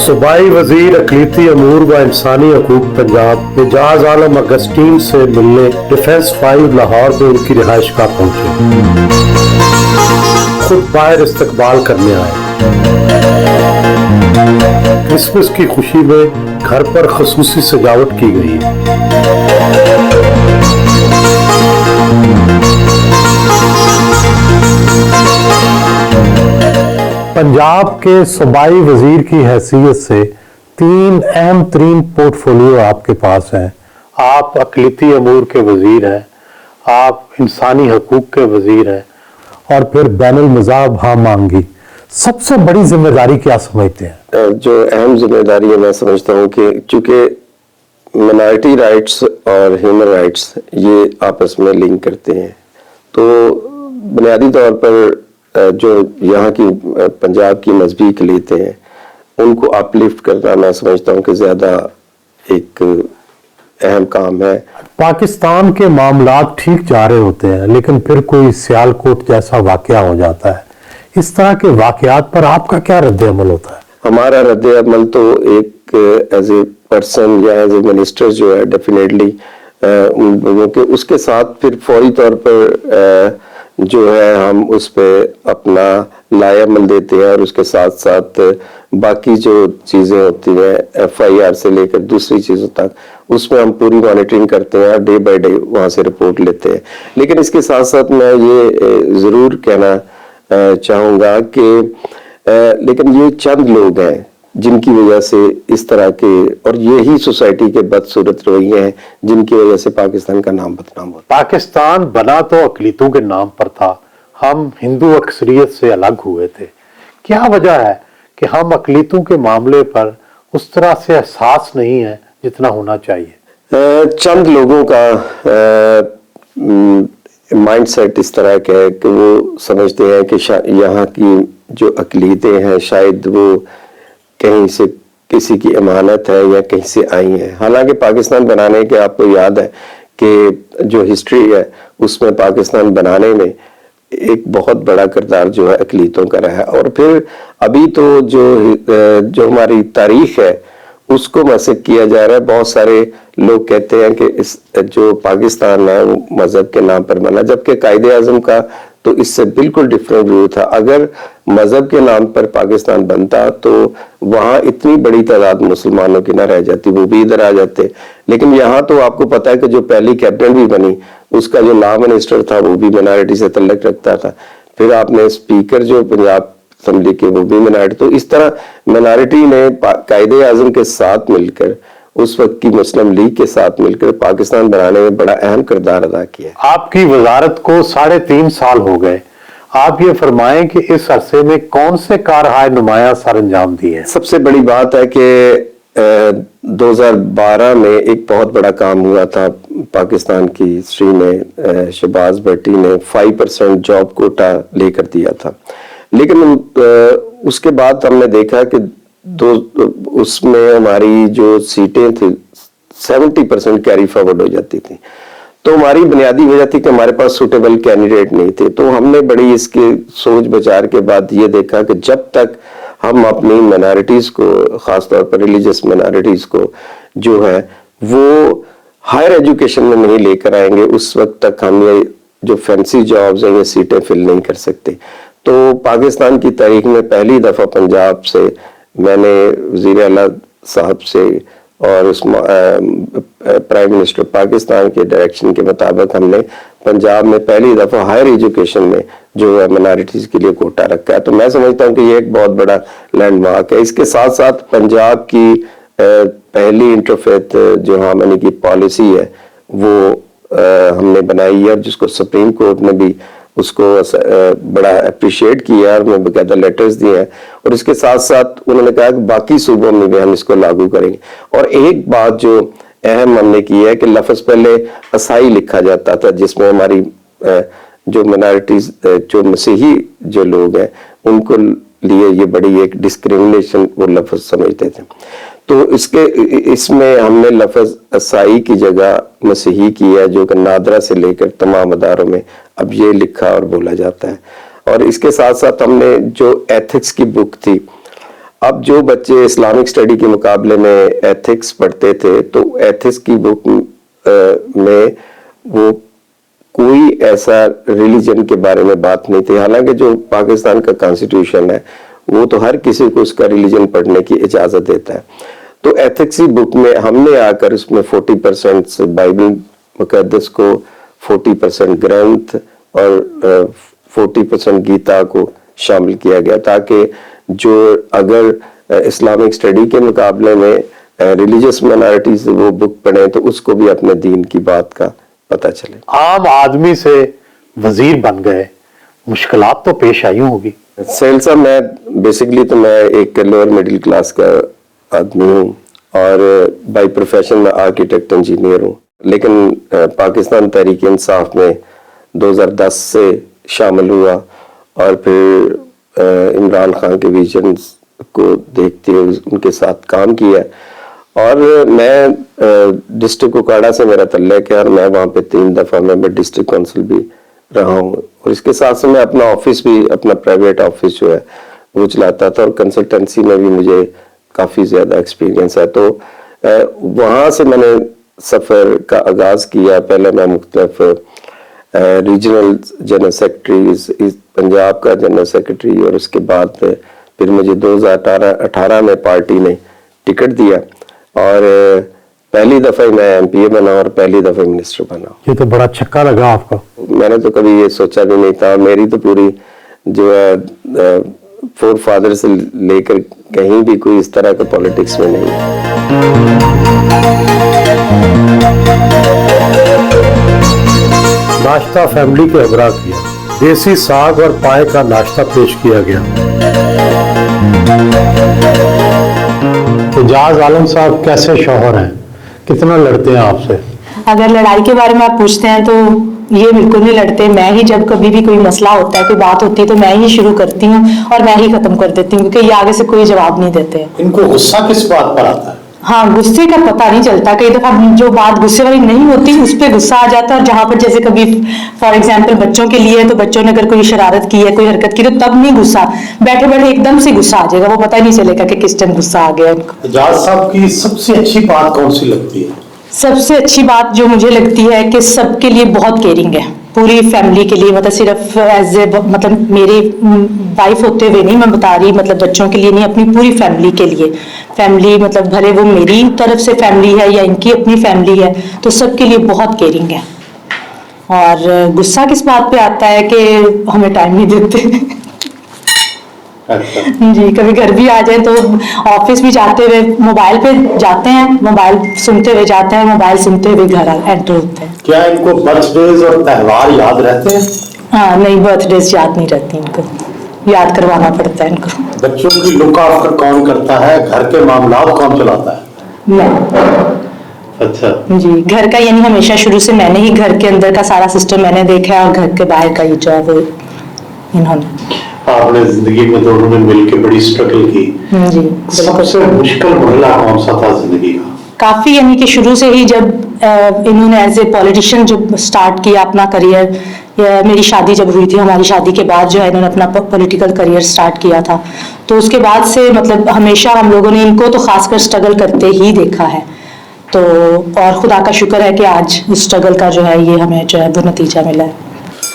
सूबाई वजीर अक़लीती अमूर व इंसानी हकूक पंजाब एजाज आलम अगस्टीन से मिलने डिफेंस 5 लाहौर में उनकी रिहाइश गाह पहुंचे। खुद बाहर इस्तकबाल करने आए। क्रिसमस की खुशी में घर पर खसूसी सजावट की गई है। पंजाब के सूबाई वजीर की हैसियत से 3 अहम तरीन पोर्टफोलियो आपके पास हैं। आप अक़लीती अमूर के वजीर हैं, आप इंसानी हकूक के वजीर हैं और फिर बैनुल मज़ाहब हामांगी। सबसे बड़ी जिम्मेदारी क्या समझते हैं? जो अहम जिम्मेदारी है, मैं समझता हूँ कि चूँकि माइनॉरिटी राइट्स और ह्यूमन राइट्स ये आपस में लिंक करते हैं, तो बुनियादी तौर पर जो यहाँ की पंजाब की मजहबी अक़लीतें हैं उनको अपलिफ्ट करना मैं समझता हूँ कि ज़्यादा एक अहम काम है। पाकिस्तान के मामलात ठीक जा रहे होते हैं, लेकिन फिर कोई सियालकोट जैसा वाक़या हो जाता है। इस तरह के वाक़यात पर आपका क्या रद्द-ए-अमल होता है? हमारा रद्द-ए-अमल तो एक एज ए पर्सन या एज ए मिनिस्टर जो है डेफिनेटली उन लोगों के उसके साथ फिर फौरी तौर पर जो है हम उस पे अपना लाए-अमल देते हैं और उसके साथ साथ बाकी जो चीज़ें होती हैं FIR से लेकर दूसरी चीज़ों तक उसमें हम पूरी मॉनिटरिंग करते हैं, डे बाय डे वहाँ से रिपोर्ट लेते हैं। लेकिन इसके साथ साथ मैं ये ज़रूर कहना चाहूँगा कि लेकिन ये चंद लोग हैं जिनकी वजह से इस तरह के और यही सोसाइटी के बदसूरत रवैये हैं जिनकी वजह से पाकिस्तान का नाम बदनाम होता है। पाकिस्तान बना तो अक़लीतों के नाम पर था, हम हिंदू अक्सरियत से अलग हुए थे। क्या वजह है कि हम अक़लीतों के मामले पर उस तरह से एहसास नहीं है जितना होना चाहिए? चंद लोगों का माइंडसेट इस तरह का है कि वो समझते हैं कि यहाँ की जो अक़लीतें हैं शायद वो कहीं से किसी की अमानत है या कहीं से आई है। हालांकि पाकिस्तान बनाने के आपको याद है कि जो हिस्ट्री है उसमें पाकिस्तान बनाने में एक बहुत बड़ा किरदार जो है अक़लीतों का रहा है। और फिर अभी तो जो हमारी तारीख है उसको मसक किया जा रहा है। बहुत सारे लोग कहते हैं कि इस जो पाकिस्तान है वो मजहब के नाम पर बना, जबकि कायदे-ए-आज़म का तो इससे बिल्कुल डिफरेंट व्यू था। अगर मजहब के नाम पर पाकिस्तान बनता तो वहाँ इतनी बड़ी तादाद मुसलमानों की ना रह जाती, वो भी इधर आ जाते। लेकिन यहाँ तो आपको पता है कि जो पहली कैबिनेट भी बनी उसका जो लॉ मिनिस्टर था वो भी माइनॉरिटी से तल्लुक़ रखता था। फिर आपने स्पीकर जो पंजाब असेंबली के वो भी माइनॉरिटी। तो इस तरह माइनॉरिटी ने कायदे-ए-आज़म के साथ मिलकर उस वक्त की मुस्लिम लीग के साथ मिलकर पाकिस्तान बनाने में बड़ा अहम किरदार अदा किया। आपकी वजारत को 3.5 साल हो गए। आप ये फरमाएं कि इस अरसे में कौन से कारहाय नुमाया सर अंजाम दिए? सबसे बड़ी बात है कि 2012 में एक बहुत बड़ा काम हुआ था पाकिस्तान की हिस्ट्री में। शहबाज भट्टी ने 5% जॉब कोटा लेकर दिया था, लेकिन उसके बाद हमने देखा कि उसमें हमारी जो सीटें थी 70% कैरी फॉरवर्ड हो जाती थी। तो हमारी बुनियादी वजह थी कि हमारे पास सूटेबल कैंडिडेट नहीं थे। तो हमने बड़ी इसके सोच विचार के बाद ये देखा कि जब तक हम अपनी माइनॉरिटीज को, खासतौर पर रिलीजियस माइनॉरिटीज को जो है वो हायर एजुकेशन में नहीं लेकर आएंगे, उस वक्त तक हम ये जो फैंसी जॉब्स हैं ये सीटें फिल नहीं कर सकते। तो पाकिस्तान की तारीख में पहली दफ़ा पंजाब से मैंने वज़ीर आला साहब से और उस प्राइम मिनिस्टर पाकिस्तान के डायरेक्शन के मुताबिक हमने पंजाब में पहली दफ़ा हायर एजुकेशन में जो है माइनॉरिटीज़ के लिए कोटा रखा है। तो मैं समझता हूँ कि ये एक बहुत बड़ा लैंडमार्क है। इसके साथ साथ पंजाब की पहली इंटरफेथ जो हार्मनी की पॉलिसी है वो हमने बनाई है, जिसको सुप्रीम कोर्ट ने भी उसको बड़ा अप्रिशिएट किया और उन्होंने बकायदा लेटर्स दिए हैं। और इसके साथ साथ उन्होंने कहा कि बाकी सूबों में भी हम इसको लागू करेंगे। और एक बात जो अहम हमने की है कि लफ्ज़ पहले असाई लिखा जाता था, जिसमें हमारी जो माइनॉरिटीज जो मसीही जो लोग हैं उनको लिए ये बड़ी एक डिस्क्रिमिनेशन वो लफ्ज़ समझते थे। तो इसमें हमने लफ्ज़ असाई की जगह मसीही की है, जो कि नादरा से लेकर तमाम अदारों में अब ये लिखा और बोला जाता है। और इसके साथ साथ हमने जो एथिक्स की बुक थी अब जो बच्चे इस्लामिक स्टडी के मुकाबले में एथिक्स पढ़ते थे, तो एथिक्स की बुक में वो कोई ऐसा रिलीजन के बारे में बात नहीं थी। हालांकि जो पाकिस्तान का कॉन्स्टिट्यूशन है वो तो हर किसी को उसका रिलीजन पढ़ने की इजाजत देता है। तो एथिक्स की बुक में हमने आकर उसमें 40% बाइबल मुकद्दस को, 40% ग्रंथ और 40% गीता को शामिल किया गया, ताकि जो अगर इस्लामिक स्टडी के मुकाबले में रिलीजियस माइनॉरिटीज वो बुक पढ़े तो उसको भी अपने दीन की बात का पता चले। आम आदमी से वजीर बन गए, मुश्किलात तो पेश आई होगी। सैल साहब, मैं बेसिकली तो मैं एक लोअर मिडिल क्लास का आदमी हूँ और बाय प्रोफेशन में आर्किटेक्ट इंजीनियर हूँ, लेकिन पाकिस्तान तहरीक इंसाफ में 2010 से शामिल हुआ और फिर इमरान खान के विजन को देखते हुए उनके साथ काम किया। और मैं डिस्ट्रिक्ट कुकाड़ा से मेरा तल्लुक है और मैं वहाँ पे 3 दफा मैं डिस्ट्रिक्ट काउंसिल भी रहा हूँ, और इसके साथ साथ मैं अपना ऑफिस भी, अपना प्राइवेट ऑफिस जो है वो चलाता था, और कंसल्टेंसी में भी मुझे काफ़ी ज़्यादा एक्सपीरियंस है। तो वहाँ से मैंने सफ़र का आगाज़ किया। पहले मैं मुख्तलिफ रीजनल जनरल सेक्रेटरीज, पंजाब का जनरल सेक्रेटरी, और उसके बाद फिर मुझे 2018 में पार्टी ने टिकट दिया और पहली दफ़ा ही मैं MPA बना और पहली दफ़ा मिनिस्टर बना। ये तो बड़ा छक्का लगा आपका। मैंने तो कभी ये सोचा भी नहीं था। मेरी तो पूरी जो है फोर फादर से लेकर कहीं भी कोई इस तरह का पॉलिटिक्स में नहीं है। नाश्ता फैमिली के हमरा किया, देसी साग और पाए का नाश्ता पेश किया गया। एजाज आलम साहब कैसे शौहर हैं, कितना लड़ते हैं आपसे? अगर लड़ाई के बारे में आप पूछते हैं तो ये बिल्कुल नहीं लड़ते। मैं ही जब कभी भी कोई मसला होता है, कोई बात होती है, तो मैं ही शुरू करती हूँ और मैं ही खत्म कर देती हूँ, क्योंकि ये आगे से कोई जवाब नहीं देते। इनको गुस्सा किस बात पर आता है? हाँ, गुस्से का पता नहीं चलता। कई दफा जो बात गुस्से वाली नहीं होती उस पर गुस्सा आ जाता है, और जहाँ पर जैसे कभी फॉर एग्जाम्पल बच्चों के लिए, तो बच्चों ने अगर कोई शरारत की है, कोई हरकत की, तो तब नहीं गुस्सा, बैठे बैठे एकदम से गुस्सा आ जाएगा, वो पता ही नहीं चलेगा कि किस टाइम गुस्सा आ गया इनको। एजाज साहब की सबसे अच्छी बात कौन सी लगती है? सबसे अच्छी बात जो मुझे लगती है कि सबके लिए बहुत केयरिंग है, पूरी फैमिली के लिए। मतलब सिर्फ एज ए, मतलब मेरी वाइफ होते हुए नहीं मैं बता रही, मतलब बच्चों के लिए नहीं, अपनी पूरी फैमिली के लिए। फैमिली मतलब भले वो मेरी तरफ से फैमिली है या इनकी अपनी फैमिली है, तो सबके लिए बहुत केयरिंग है। और गुस्सा किस बात पे आता है कि हमें टाइम नहीं देते। जी, कभी घर भी आ जाए तो ऑफिस भी जाते हुए मोबाइल पे जाते हैं, मोबाइल सुनते हुए जाते हैं, मोबाइल सुनते हुए घर एंटर होते हैं। क्या इनको बर्थडेज और त्योहार याद रहते हैं? हाँ, नहीं, बर्थडेज याद नहीं रहती इनको, याद करवाना पड़ता है इनको। बच्चों की लुक आफ्टर कौन करता है? घर के मामलात कौन चलाता है? मैं। अच्छा जी, घर का यानी हमेशा शुरू से मैंने ही घर के अंदर का सारा सिस्टम मैंने देखा है, और घर के बाहर का ही जो है वो इन्होंने। आपने जिंदगी में दोनों ने मिलकर बड़ी स्ट्रगल की। जी, सबसे मुश्किल मरहला कौन सा था जिंदगी का? काफी, यानी कि शुरू से ही जब इन्होंने एज ए पॉलिटिशियन जब स्टार्ट किया अपना करियर, मेरी शादी जब हुई थी, हमारी शादी के बाद जो है इन्होंने अपना पॉलिटिकल करियर स्टार्ट किया था, तो उसके बाद से मतलब हमेशा हम लोगों ने इनको तो खासकर स्ट्रगल करते ही देखा है। तो और खुदा का शुक्र है कि आज उस स्ट्रगल का जो है ये हमें जो है वो नतीजा मिला है।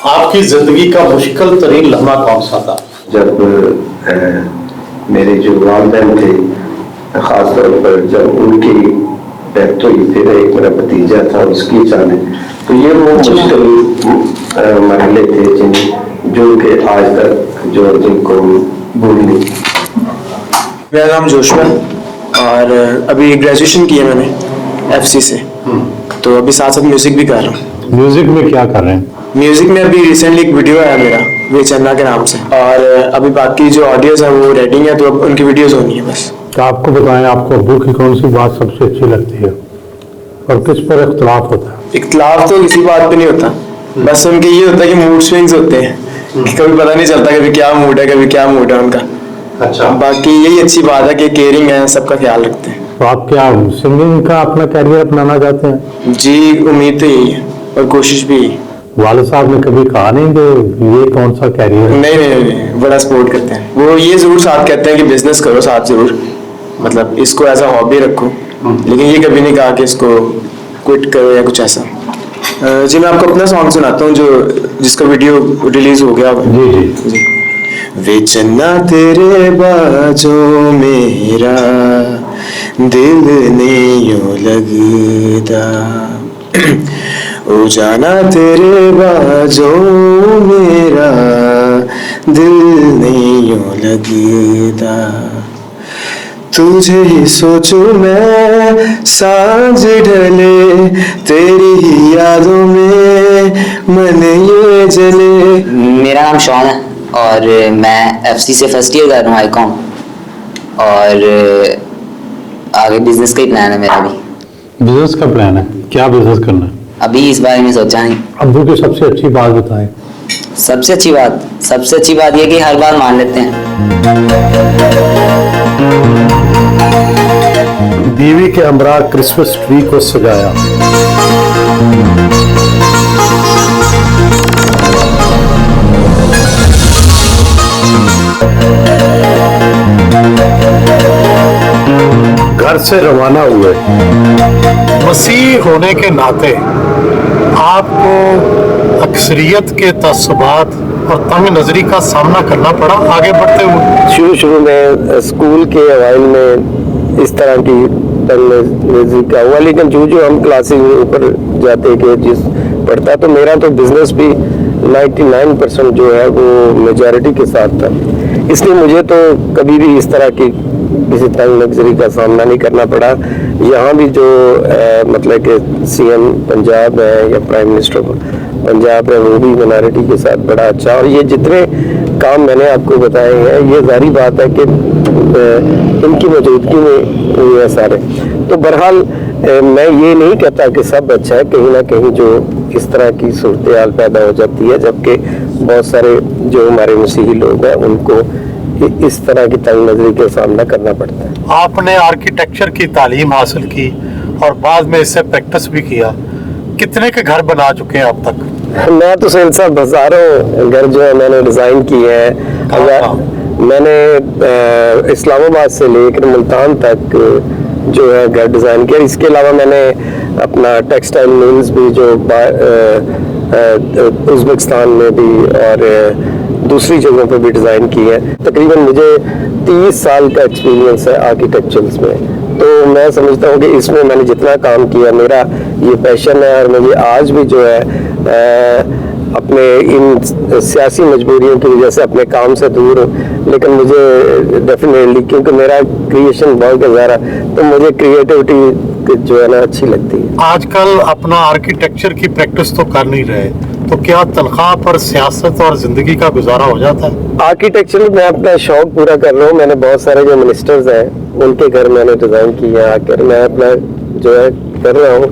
आपकी जिंदगी का मुश्किल तरीन लम्हा कौन सा था? जब मेरे जो वालिदैन थे, खासतौर पर जब उनकी डेथ हुई, फिर एक मेरा भतीजा था उसकी अचानक, तो ये वो मुश्किल मरहले थे जो कि आज तक जो जिनको भूल नहीं। मेरा नाम जोशुआ और अभी ग्रेजुएशन की है मैंने FC से, तो अभी साथ साथ म्यूजिक भी कर रहा हूँ। म्यूजिक में क्या कर रहे हैं? म्यूजिक में अभी रिसेंटली एक वीडियो आया मेरा वे चन्ना के नाम से, और अभी बाकी जो ऑडियोज है वो रेडिंग है, तो अब उनकी वीडियोज होनी है बस। तो आपको बताएं, आपको अब्बू की कौन सी बात सबसे अच्छी लगती है और किस पर इख्तलाफ होता है? इख्तलाफ तो किसी बात पे नहीं होता, बस उनके ये होता है कि मूड स्विंग्स होते हैं, कि कभी पता नहीं चलता कभी क्या मूड है, कभी क्या मूड है उनका। अच्छा, बाकी यही अच्छी बात है कि केयरिंग है, सबका ख्याल रखते हैं। तो आप क्या सिंगिंग का अपना कैरियर अपनाना चाहते हैं? जी, उम्मीद तो यही है और कोशिश भी यही है। वालिद साहब ने कभी कहा नहीं कि ये कौन सा कैरियर है? नहीं नहीं नहीं नहीं, बड़ा सपोर्ट करते हैं वो। ये जरूर साथ कहते हैं कि बिजनेस करो साथ जरूर, मतलब इसको एज अ हॉबी रखो, लेकिन ये कभी नहीं कहा कि इसको क्विट करो या कुछ ऐसा। जी मैं आपको अपना सॉन्ग सुनाता हूँ जो जिसका वीडियो रिलीज हो गया। जी जी। वे चन्ना तेरे बाजों मेरा दिल नहीं यूं लगता, ओ जाना तेरे बाजों मेरा दिल नहीं यूं लगता, तुझे ही सोचूं मैं सांझ ढले, तेरी ही यादों में मन ये जले। मेरा नाम शॉन है और मैं एफसी से फर्स्ट ईयर कर रहा हूँ आईकॉम, और आगे बिजनेस का ही प्लान है मेरा भी। बिजनेस का प्लान है, क्या बिजनेस करना है? अभी इस बारे में सोचा नहीं। अब्बू की सबसे अच्छी बात बताएं। सबसे अच्छी बात ये कि हर बार मान लेते हैं। बीवी के हमरा क्रिसमस ट्री को सजाया। घर से रवाना हुए। मसीह होने के नाते आपको अक्सरियत के तस्सुबात और तंग नजरी का सामना करना पड़ा आगे बढ़ते हुए? शुरू में स्कूल के अवाइल में इस तरह की तंग नजरी का हुआ, लेकिन जो हम क्लासेस में ऊपर जाते गए जिस पढ़ता, तो मेरा तो बिजनेस भी 99% जो है वो मेजॉरिटी के साथ था, इसलिए मुझे तो कभी भी इस तरह की किसी तंग नजरी का सामना नहीं करना पड़ा। यहाँ भी जो मतलब कि सीएम पंजाब है या प्राइम मिनिस्टर पंजाब है, वो भी माइनॉरिटी के साथ बड़ा अच्छा, और ये जितने काम मैंने आपको बताए हैं ये जारी बात है कि इनकी मौजूदगी में हुए हैं सारे। तो बहरहाल मैं ये नहीं कहता कि सब अच्छा है, कहीं ना कहीं जो इस तरह की सूरत हाल पैदा हो जाती है, जबकि बहुत सारे जो हमारे मसीही लोग हैं उनको इस तरह की तंग नजरी का सामना करना पड़ता है। आपने आर्किटेक्चर की तालीम हासिल की और बाद में इससे प्रैक्टिस भी किया, कितने के घर बना चुके हैं अब तक? मैं तो सुहेल साहब हजारों घर जो है मैंने डिजाइन किए हैं। मैंने इस्लामाबाद से लेकर मुल्तान तक जो है घर डिजाइन किया। इसके अलावा मैंने अपना टेक्सटाइल मिल्स भी जो उज़्बेकिस्तान में भी और दूसरी जगहों पर भी डिज़ाइन की है। तकरीबन मुझे 30 साल का एक्सपीरियंस है आर्किटेक्चर्स में, तो मैं समझता हूँ कि इसमें मैंने जितना काम किया मेरा ये पैशन है, और मुझे आज भी जो है अपने इन सियासी मजबूरियों की वजह से अपने काम से दूर हूँ, लेकिन मुझे डेफिनेटली क्योंकि मेरा क्रिएशन बहुत ज़्यादा, तो मुझे क्रिएटिविटी जो है ना अच्छी लगती है। आजकल अपना आर्किटेक्चर की प्रैक्टिस तो कर नहीं रहे, तो क्या तनख्वाह पर सियासत और जिंदगी का गुजारा हो जाता है? आर्किटेक्चर में अपना शौक पूरा कर रहा हूँ। मैंने बहुत सारे जो मिनिस्टर्स हैं उनके घर मैंने डिज़ाइन किए हैं, आकर मैं अपना जो है कर रहा हूँ।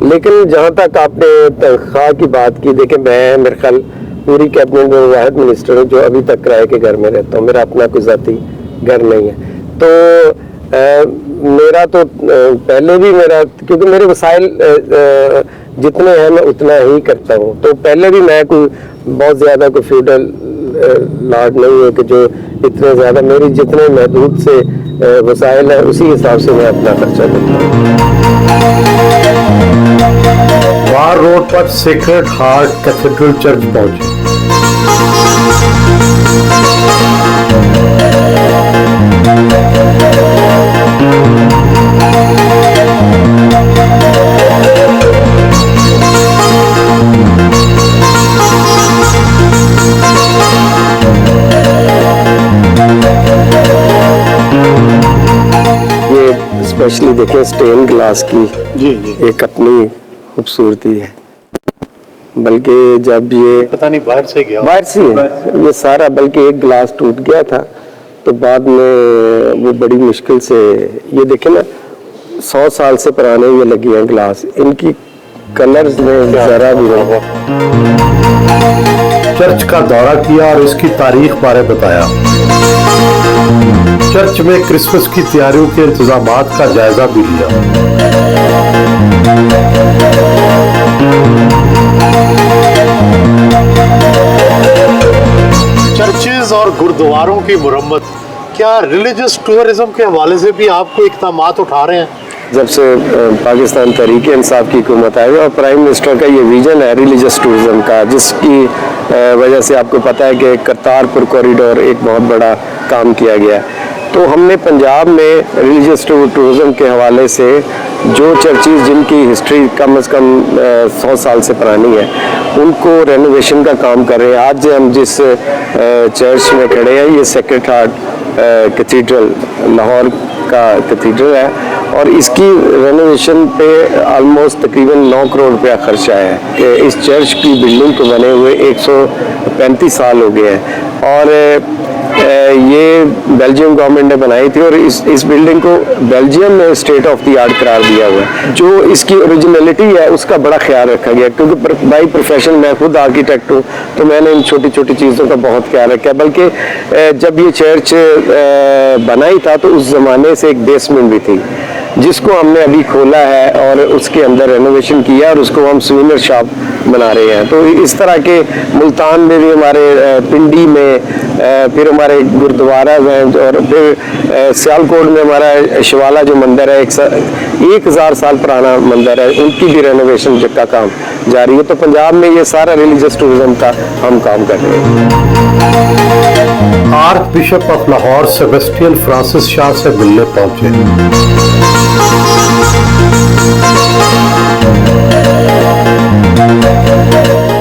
लेकिन जहाँ तक आपने तनख्वाह की बात की, देखिए मैं मेरे ख्याल पूरी कैबिनेट में वाहिद मिनिस्टर हूँ जो अभी तक किराए के घर में रहता हूँ, मेरा अपना कोई ज़ाती घर नहीं है। तो मेरा तो पहले भी मेरा, क्योंकि मेरे वसाइल जितने हैं मैं उतना ही करता हूँ, तो पहले भी मैं कोई बहुत ज़्यादा कोई फ्यूडल लॉर्ड नहीं है कि जो इतने ज़्यादा, मेरी जितने महदूद से वसाइल है उसी हिसाब से मैं अपना खर्चा करता हूँ। वार रोड पर सेक्रेड हार्ट कैथेड्रल चर्च पहुंचे। ये स्पेशली देखें स्टेन ग्लास की जी एक अपनी खूबसूरती है, बल्कि जब ये पता नहीं बाहर से गया, बाहर से है ये सारा, बल्कि एक ग्लास टूट गया था तो बाद में वो बड़ी मुश्किल से, ये देखें ना 100 साल से पुराने ये लगे हैं ग्लास, इनकी कलर्स में जरा भी नहीं। चर्च का दौरा किया और इसकी तारीख बारे बताया। चर्च में क्रिसमस की तैयारियों के इंतजामात का जायजा भी लिया। चर्चेज और गुरुद्वारों की मुरम्मत, क्या रिलीजियस टूरिज्म के हवाले से भी आपको इक़दामात उठा रहे हैं? जब से पाकिस्तान तहरीक इंसाफ की हुकूमत आई और प्राइम मिनिस्टर का ये विजन है रिलीजियस टूरिज्म का, जिसकी वजह से आपको पता है कि करतारपुर कॉरिडोर एक बहुत बड़ा काम किया गया है। तो हमने पंजाब में रिलीजियस टूरिज्म के हवाले से जो चर्चेज जिनकी हिस्ट्री कम से कम 100 साल से पुरानी है, उनको रेनोवेशन का काम कर रहे हैं। आज हम जिस चर्च में खड़े हैं, ये सेक्रेड हार्ट कैथीड्रल लाहौर का कैथीड्रल है और इसकी रेनोवेशन पे ऑलमोस्ट तकरीबन 9 करोड़ रुपया खर्च आया है कि इस चर्च की बिल्डिंग को बने हुए 135 साल हो गए हैं। और ये बेल्जियम गवर्नमेंट ने बनाई थी और इस बिल्डिंग को बेल्जियम में स्टेट ऑफ द आर्ट करार दिया हुआ है। जो इसकी ओरिजिनलिटी है उसका बड़ा ख्याल रखा गया, क्योंकि बाई प्रोफेशन मैं खुद आर्किटेक्ट हूँ, तो मैंने इन छोटी छोटी चीज़ों का बहुत ख्याल रखा। बल्कि जब ये चर्च बनाई था तो उस ज़माने से एक बेसमेंट भी थी जिसको हमने अभी खोला है और उसके अंदर रेनोवेशन किया और उसको हम सुवेनियर शॉप बना रहे हैं। तो इस तरह के मुल्तान में भी, हमारे पिंडी में, फिर हमारे गुरुद्वारा हैं और फिर सियालकोट में हमारा शिवाला जो मंदिर है 1000 साल पुराना मंदिर है, उनकी भी रेनोवेशन का काम जारी है। तो पंजाब में ये सारा रिलीजियस टूरिज्म का हम काम कर रहे हैं। Arc bishop of Lahore Sebastian Francis Shah से मिलने पहुंचे।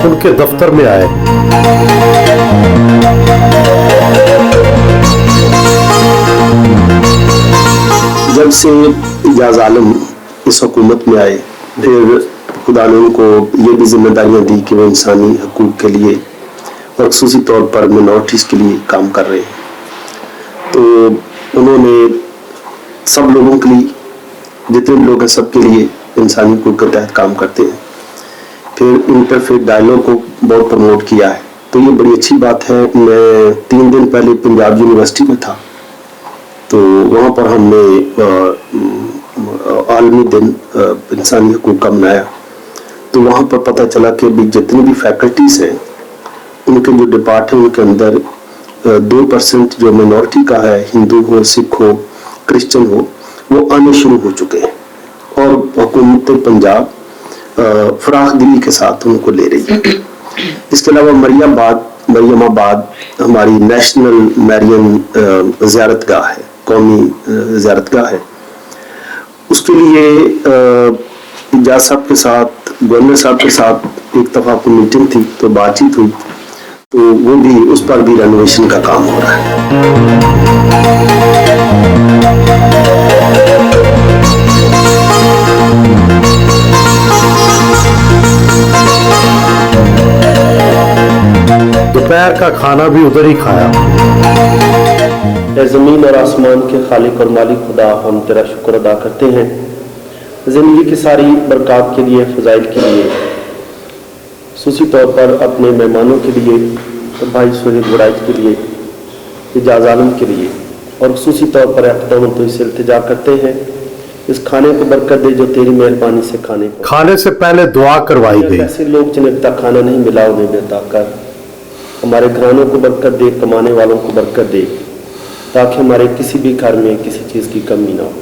उनके दफ्तर में आए। जब से इजाज़ आलम इस हुकूमत में आए, फिर खुदा ने उनको ये भी जिम्मेदारियां दी कि वो इंसानी हकूक़ के लिए और ख़ुसूसी तौर पर मिनॉरिटीज़ के लिए काम कर रहे हैं। तो उन्होंने सब लोगों के लिए, जितने लोग हैं सबके लिए इंसानी हकूक़ के तहत काम करते हैं। फिर इंटरफेथ डायलॉग को बहुत प्रमोट किया है, तो ये बड़ी अच्छी बात है। मैं 3 दिन पहले पंजाब यूनिवर्सिटी में था, तो वहाँ पर हमने आलमी दिन इंसानी हकूक़ का मनाया। तो वहाँ पर पता चला कि अभी जितनी भी फैकल्टीज़ हैं, उनके जो डिपार्ट हैं उनके अंदर 2% जो मिनॉरिटी का है, हिंदू हो, सिख हो, क्रिश्चियन हो, वो आने शुरू हो चुके हैं और हुकूमत पंजाब फराख दिली के साथ उनको ले रही है। इसके अलावा मरियमाबाद हमारी नेशनल मैरियन ज़ियारतगाह है, कौमी ज़ियारतगाह है। उसके लिए इजाज़ साहब के साथ, गवर्नर साहब के साथ एक दफ़ा कोई मीटिंग थी, तो बातचीत हुई, तो वो भी, उस पर भी रेनोवेशन का काम हो रहा है। दोपहर का खाना भी उधर ही खाया। ऐ ज़मीन और आसमान के खालिक और मालिक खुदा, हम तेरा शुक्र अदा करते हैं ज़िंदगी की सारी बरक़ात के लिए, फ़ज़ाइल के लिए, ख़ुसूसी तौर पर अपने मेहमानों के लिए, भाई सुहेल बुराइज के लिए, इजाज़ आलम के लिए, और ख़ुसूसी तौर पर अक़दम तो इससे इल्तिजा करते हैं इस खाने को बरकत दे जो तेरी मेहरबानी से खाने से पहले दुआ करवाई गई। ऐसे लोग जिन्हें तक खाना नहीं मिला उन्हें बेता कर, हमारे घरानों को बरकत दे, कमाने वालों को बरकत दे, ताकि हमारे किसी भी घर में किसी चीज़ की कमी ना हो।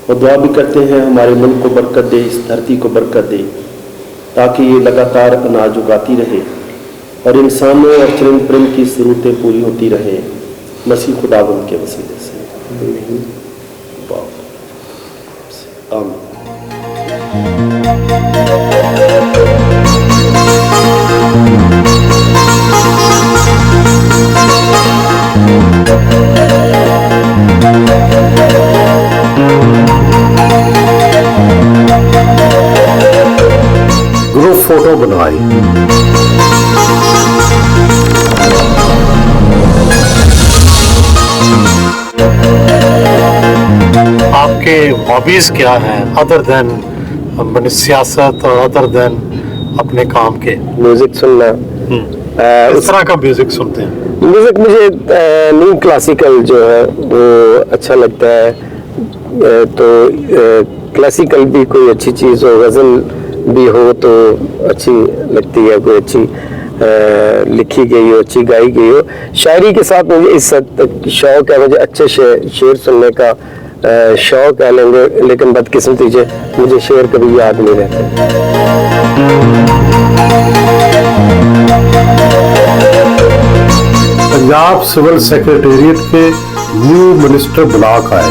और दुआ भी करते हैं हमारे मुल्क को बरकत दे, इस धरती को बरकत दे, ताकि ये लगातार अनाज उगाती रहे और इंसानों और चरिंद परिंद की ज़रूरतें पूरी होती रहे, मसीह खुदावंद के वसीले से। आमीन। ग्रुप फोटो बनवाई। आपके हॉबीज क्या हैं अदर देन सियासत और अदर देन अपने काम के? म्यूजिक सुनना। इस तरह का म्यूजिक सुनते हैं? म्यूजिक मुझे न्यू क्लासिकल जो है वो अच्छा लगता है। तो क्लासिकल भी कोई अच्छी चीज़ हो, गज़ल भी हो तो अच्छी लगती है, कोई अच्छी लिखी गई हो, अच्छी गाई गई हो। शायरी के साथ मुझे इस हद तक शौक है, मुझे अच्छे शेर सुनने का शौक है, लेकिन बदकिस्मती से मुझे शेर कभी याद नहीं रहते। पंजाब सिविल सेक्रेटेरिएट के न्यू मिनिस्टर ब्लॉक आए,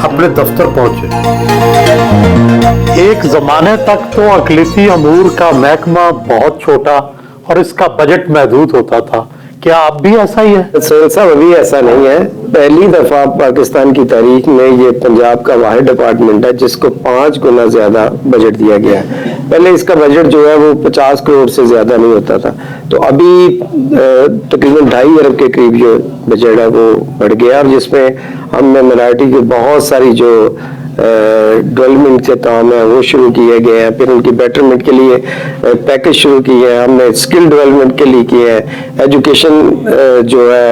अपने दफ्तर पहुंचे। एक जमाने तक तो अकलिती अमूर का महकमा बहुत छोटा और इसका बजट महदूद होता था, क्या अब भी ऐसा ही है? सोहेल साहब, अभी ऐसा नहीं है। पहली दफा पाकिस्तान की तारीख में ये पंजाब का वाहिद डिपार्टमेंट है जिसको 5 गुना ज्यादा बजट दिया गया है। पहले इसका बजट जो है वो 50 करोड़ से ज्यादा नहीं होता था, तो अभी तकरीबन 2.5 अरब के करीब जो बजट है वो बढ़ गया, और जिसमें हमने मिनारिटी की बहुत सारी जो डेवलपमेंट के काम है वो शुरू किए गए हैं। फिर उनकी बेटरमेंट के लिए पैकेज शुरू किए हैं हमने, स्किल डेवलपमेंट के लिए किए हैं, एजुकेशन जो है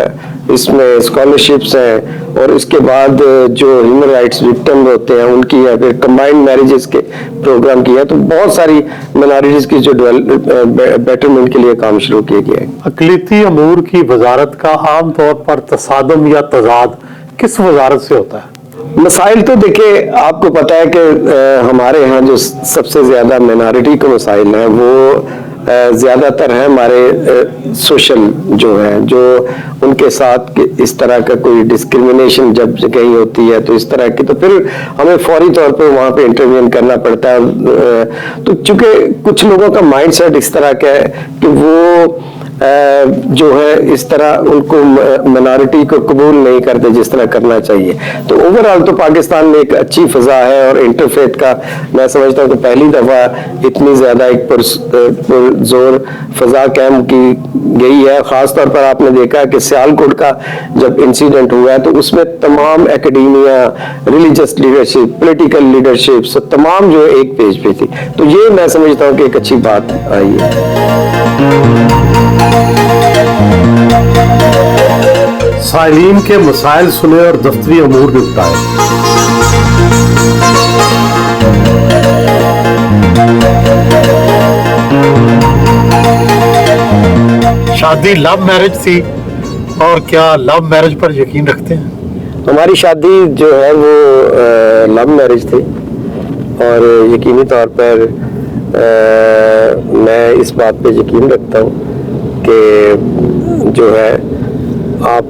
इसमें स्कॉलरशिप्स हैं, और इसके बाद जो ह्यूमन राइट्स विक्टिम होते हैं उनकी है, फिर कंबाइंड मैरिजेस के प्रोग्राम किए हैं। तो बहुत सारी माइनॉरिटीज की जो बेटरमेंट के लिए काम शुरू किए गए हैं। अकलिती अमूर की वजारत का आम तौर पर तसादम या तजाद किस वजारत से होता है? मसाइल तो देखिए, आपको पता है कि हमारे यहाँ जो सबसे ज्यादा माइनॉरिटी के मसाइल हैं वो ज्यादातर है हमारे सोशल जो है, जो उनके साथ इस तरह का कोई डिस्क्रिमिनेशन जब कहीं होती है तो इस तरह की, तो फिर हमें फौरी तौर पे वहाँ पे इंटरवीन करना पड़ता है। तो चूंकि कुछ लोगों का माइंडसेट इस तरह का है कि वो जो है इस तरह उनको मिनॉरिटी को कबूल नहीं करते जिस तरह करना चाहिए। तो ओवरऑल तो पाकिस्तान में एक अच्छी फिजा है, और इंटरफेथ का मैं समझता हूँ कि पहली दफा इतनी ज्यादा एक पुरजोर फिजा कायम की गई है। खास तौर पर आपने देखा कि सियालकोट का जब इंसिडेंट हुआ है तो उसमें तमाम academia, religious leadership, political leadership तमाम जो एक पेज पे थी। तो ये मैं समझता हूँ कि एक अच्छी बात आई है। साइलीन के मसाइल सुने और दफ्तरी अमूर निपटाए। शादी लव मैरिज थी, और क्या लव मैरिज पर यकीन रखते हैं? हमारी शादी जो है वो लव मैरिज थी, और यकीनी तौर पर मैं इस बात पे यकीन रखता हूँ कि जो है आप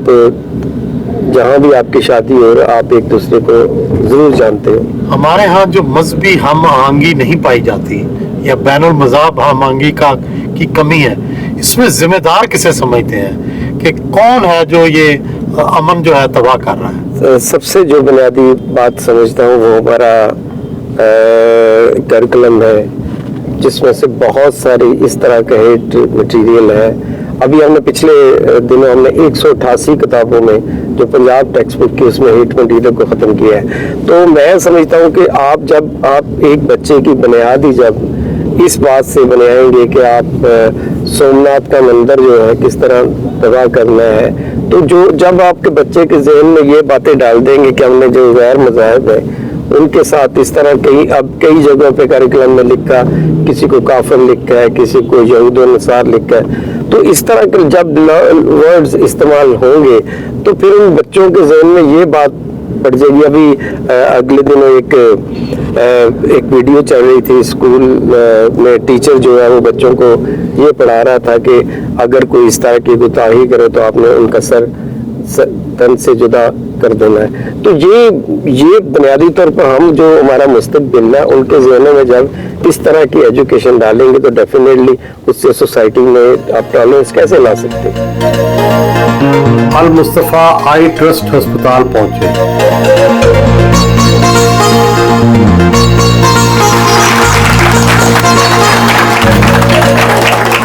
जहाँ भी आपकी शादी हो रहा आप एक दूसरे को जरूर जानते हो। हमारे यहाँ जो मजहबी हम आहंगी नहीं पाई जाती या बैनुल मज़हब हम आहंगी की कमी है, इसमें जिम्मेदार किसे समझते हैं कि कौन है जो ये अमन जो है तबाह कर रहा है? सबसे जो बुनियादी बात समझता हूँ वो हमारा करिकुलम है, जिसमें से बहुत सारी इस तरह का हेट मटेरियल है। अभी हमने पिछले दिनों हमने 188 किताबों में जो पंजाब टेक्स्ट बुक की उसमें हेट मटेरियल को ख़त्म किया है। तो मैं समझता हूँ कि आप एक बच्चे की बुनियाद ही जब इस बात से बनाएंगे कि आप सोमनाथ का मंदिर जो है किस तरह तबाह करना है, तो जब आपके बच्चे के जहन में ये बातें डाल देंगे कि हमने जो गैर मज़ाहिब है उनके साथ इस तरह कई जगहों पे करिकुलम में लिखा, किसी को काफिर लिखा है, किसी को यहूद व नसार लिखा है, तो इस तरह के जब वर्ड्स इस्तेमाल होंगे तो फिर उन बच्चों के जहन में ये बात पड़ जाएगी। अभी अगले दिनों एक वीडियो चल रही थी स्कूल में, टीचर जो है वो बच्चों को ये पढ़ा रहा था कि अगर कोई इस तरह की गुताही करे तो आपने उनका सर तन से जुदा कर देना है। तो ये बुनियादी तौर पर हम जो हमारा मुस्तकबिल है उनके ज़हनों में जब इस तरह की एजुकेशन डालेंगे तो डेफिनेटली उससे सोसाइटी में आप टॉलरेंस कैसे ला सकते हैं। अल मुस्तफा आई ट्रस्ट अस्पताल पहुंचे।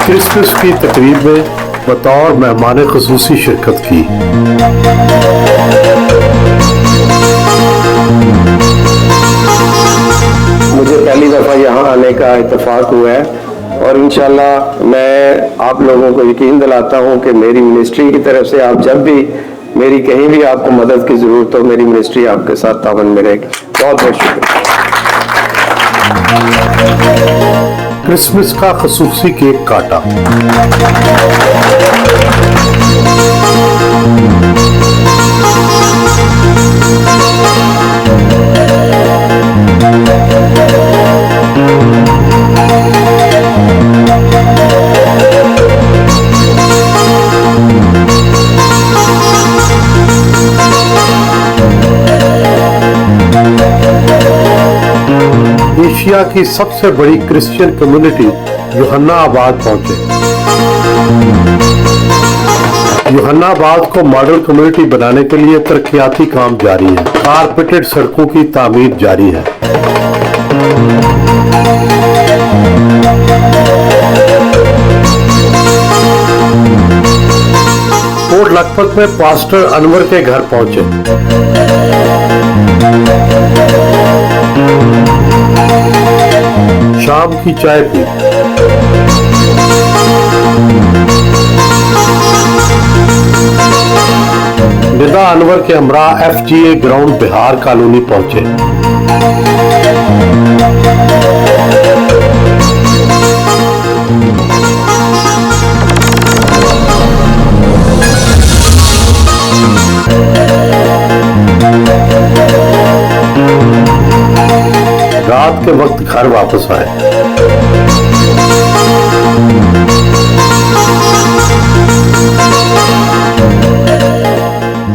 क्रिसमस की तकरीब में बतौर मेहमान खुसूसी शिरकत की। मुझे पहली दफ़ा यहाँ आने का इत्तेफाक हुआ है, और इंशाल्लाह मैं आप लोगों को यकीन दिलाता हूँ कि मेरी मिनिस्ट्री की तरफ से आप जब भी मेरी कहीं भी आपको मदद की जरूरत हो, मेरी मिनिस्ट्री आपके साथ तावन में रहेगी। बहुत बहुत शुक्रिया। क्रिसमस का खसूसी केक काटा। एशिया की सबसे बड़ी क्रिश्चियन कम्युनिटी यूहन्नाबाद पहुंचे। यूहन्नाबाद को मॉडल कम्युनिटी बनाने के लिए तरक्याती काम जारी है। कारपेटेड सड़कों की तामीर जारी है। कोट लखपत में पास्टर अनवर के घर पहुंचे। शाम की चाय पी। निदा अनवर के हमरा FGA ग्राउंड बिहार कॉलोनी पहुंचे। रात के वक्त घर वापस आए।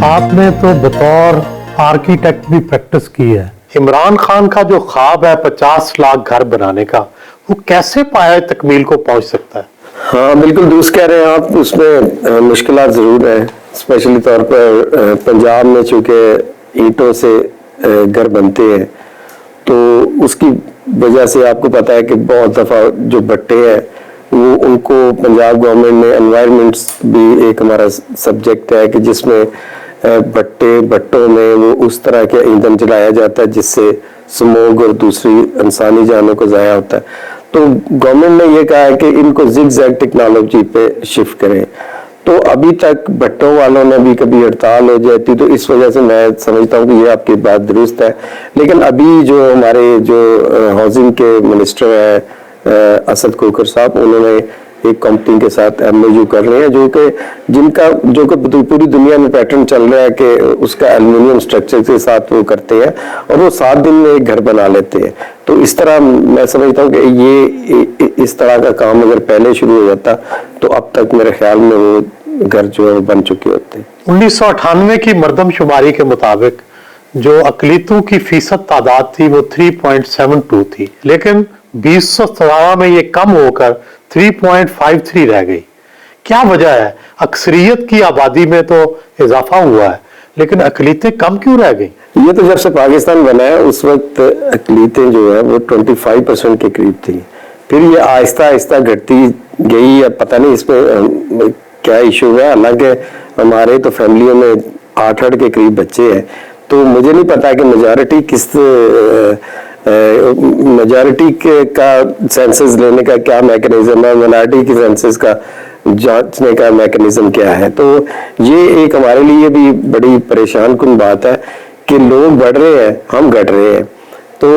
आपने तो बतौर आर्किटेक्ट भी प्रैक्टिस की है। इमरान खान का जो ख्वाब है 50 लाख घर बनाने का, वो कैसे पाया तकमील को पहुंच सकता है? हाँ बिल्कुल दुरुस्त कह रहे हैं आप। उसमें मुश्किलात जरूर है, स्पेशली तौर पर पंजाब में चूंकि ईंटों से घर बनते हैं, तो उसकी वजह से आपको पता है कि बहुत दफ़ा जो भट्टे हैं वो उनको पंजाब गवर्नमेंट ने एनवायरनमेंट्स भी एक हमारा सब्जेक्ट है कि जिसमें भट्टों में वो उस तरह के ईंधन जलाया जाता है जिससे स्मोक और दूसरी इंसानी जानों को ज़ाया होता है। तो गवर्नमेंट ने ये कहा है कि इनको जिग-जैग टेक्नोलॉजी पे शिफ्ट करें। तो अभी तक भट्टों वालों ने भी कभी हड़ताल हो जाती, तो इस वजह से मैं समझता हूँ कि ये आपकी बात दुरुस्त है। लेकिन अभी जो हमारे जो हाउसिंग के मिनिस्टर हैं असद कोकर साहब, उन्होंने एक कंपनी के साथ MOU कर रहे हैं जो कि पूरी दुनिया में पैटर्न चल रहा है कि उसका एल्युमिनियम स्ट्रक्चर के साथ वो करते हैं और वो 7 दिन में एक घर बना लेते हैं। तो इस तरह मैं समझता हूँ कि ये इस तरह का काम अगर पहले शुरू हो जाता तो अब तक मेरे ख्याल में वो घर जो है बन चुके होते। 1998 की मरदमशुमारी के मुताबिक जो अकलीतों की फीसद तादाद थी वो 3.72 थी, लेकिन 2017 में ये कम होकर 3.53 रह गई। क्या वजह है? अक्सरियत की आबादी में तो इजाफा हुआ है, लेकिन अकलीतें कम क्यों रह गई? ये तो जब से पाकिस्तान बना है उस वक्त अकलीतें जो है वो 25% के करीब थी। फिर ये आहिस्ता आहिस्ता घटती गई। अब पता नहीं इसमें क्या इशू है। हालांकि हमारे तो फैमिलियों में 8 के करीब बच्चे हैं, तो मुझे नहीं पता कि मेजॉरिटी का सेंसस लेने का क्या मैकेनिज्म है, माइनॉरिटी की सेंसस का जांचने का मैकेनिज्म क्या है। तो ये एक हमारे लिए भी बड़ी परेशान कुन बात है कि लोग बढ़ रहे हैं, हम घट रहे हैं। तो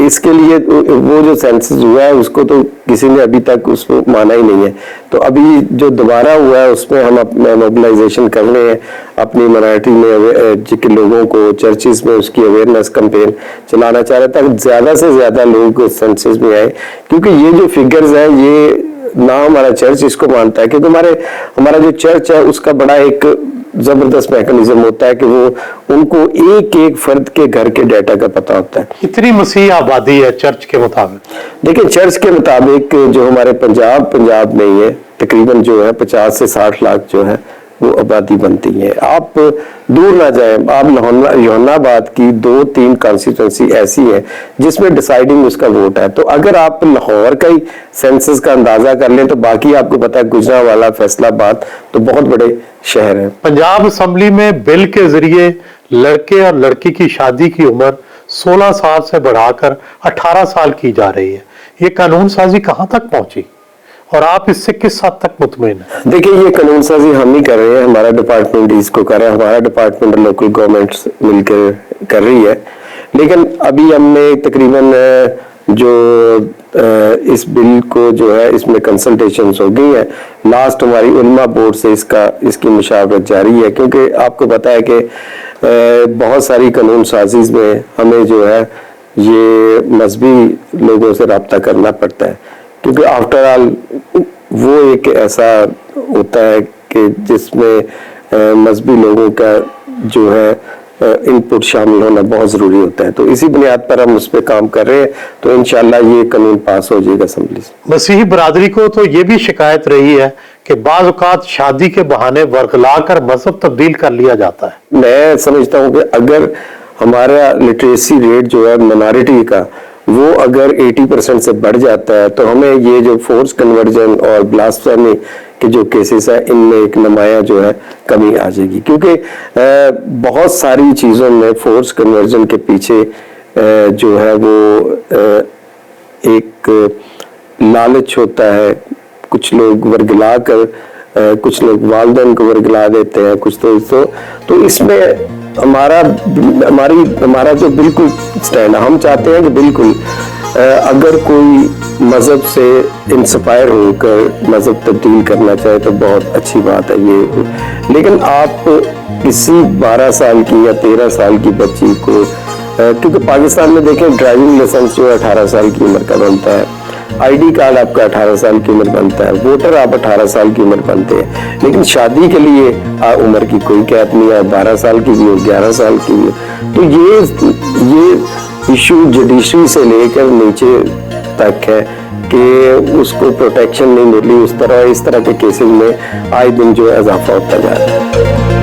इसके लिए वो जो सेंसस हुआ है उसको तो किसी ने अभी तक उसको माना ही नहीं है। तो अभी जो दोबारा हुआ है उसमें हम मोबिलाइजेशन कर रहे हैं अपनी माइनॉरिटी में के लोगों को, चर्चिस में उसकी अवेयरनेस कैंपेन चलाना चाह रहे ताकि ज्यादा से ज्यादा लोग सेंसस में आए। क्योंकि ये जो फिगर्स है ये ना हमारा चर्च इसको मानता है, क्योंकि हमारा जो चर्च है उसका बड़ा एक जबरदस्त मैकेनिज्म होता है कि वो उनको एक एक फर्द के घर के डाटा का पता होता है। कितनी मसीह आबादी है चर्च के मुताबिक? देखिए चर्च के मुताबिक जो हमारे पंजाब में ही है तकरीबन जो है 50 से 60 लाख जो है वो आबादी बनती है। आप दूर ना जाएं, आप यूहन्नाबाद की 2-3 कॉन्स्टिट्यूंसी ऐसी है जिसमें डिसाइडिंग उसका वोट है। तो अगर आप लाहौर का ही सेंसस का अंदाजा कर लें तो बाकी आपको पता है गुजरांवाला, फैसलाबाद तो बहुत बड़े शहर हैं। पंजाब असेंबली में बिल के जरिए लड़के और लड़की की शादी की उम्र 16 साल से बढ़ाकर 18 साल की जा रही है। ये कानून साजी कहां तक पहुंची? और आप इससे किस हद तक मुतमईन हैं? देखिए, ये कानून साजी हम ही कर रहे हैं, हमारा डिपार्टमेंट इसको कर रहा है, हमारा डिपार्टमेंट लोकल गवर्नमेंट्स मिलकर कर रही है। लेकिन अभी हमने तकरीबन जो इस बिल को जो है इसमें कंसल्टेशंस हो गई है। लास्ट हमारी उलमा बोर्ड से इसकी मुशावरत जारी है, क्योंकि आपको पता है कि बहुत सारी कानून साजीज में हमें जो है ये मजहबी लोगों से रब्ता करना पड़ता है, क्योंकि आफ्टर ऑल वो एक ऐसा होता है कि जिसमें मजहबी लोगों का जो है इनपुट शामिल होना बहुत ज़रूरी होता है। तो इसी बुनियाद पर हम उस पर काम कर रहे हैं, तो इंशाल्लाह ये कानून पास हो जाएगा असेंबली से। मसीही बरादरी को तो ये भी शिकायत रही है कि बाज़ औक़ात शादी के बहाने वर्गला कर मजहब तब्दील कर लिया जाता है। मैं समझता हूँ कि अगर हमारा लिटरेसी रेट जो है माइनॉरिटी का वो अगर 80% से बढ़ जाता है, तो हमें ये जो फोर्स कन्वर्जन और ब्लास्फेमी के जो केसेस है इनमें एक नुमाया जो है कमी आ जाएगी, क्योंकि बहुत सारी चीज़ों में फोर्स कन्वर्जन के पीछे जो है वो एक लालच होता है। कुछ लोग वर्गला कर कुछ लोग वालिदैन को वर्गला देते हैं, कुछ तो इसमें हमारा जो बिल्कुल स्टैंड, हम चाहते हैं कि बिल्कुल अगर कोई मजहब से इंस्पायर होकर मजहब तब्दील करना चाहे तो बहुत अच्छी बात है ये। लेकिन आप किसी 12 साल की या 13 साल की बच्ची को, क्योंकि पाकिस्तान में देखें ड्राइविंग लाइसेंस जो है 18 साल की उम्र का बनता है, आईडी कार्ड आपका 18 साल की उम्र बनता है, वोटर आप 18 साल की उम्र बनते हैं, लेकिन शादी के लिए उम्र की कोई कैद नहीं है, 12 साल की भी हो, 11 साल की भी हो। तो ये इशू जुडिशरी से लेकर नीचे तक है कि उसको प्रोटेक्शन नहीं मिली, इस तरह के केसेस में आए दिन जो है इजाफा होता जा रहा है।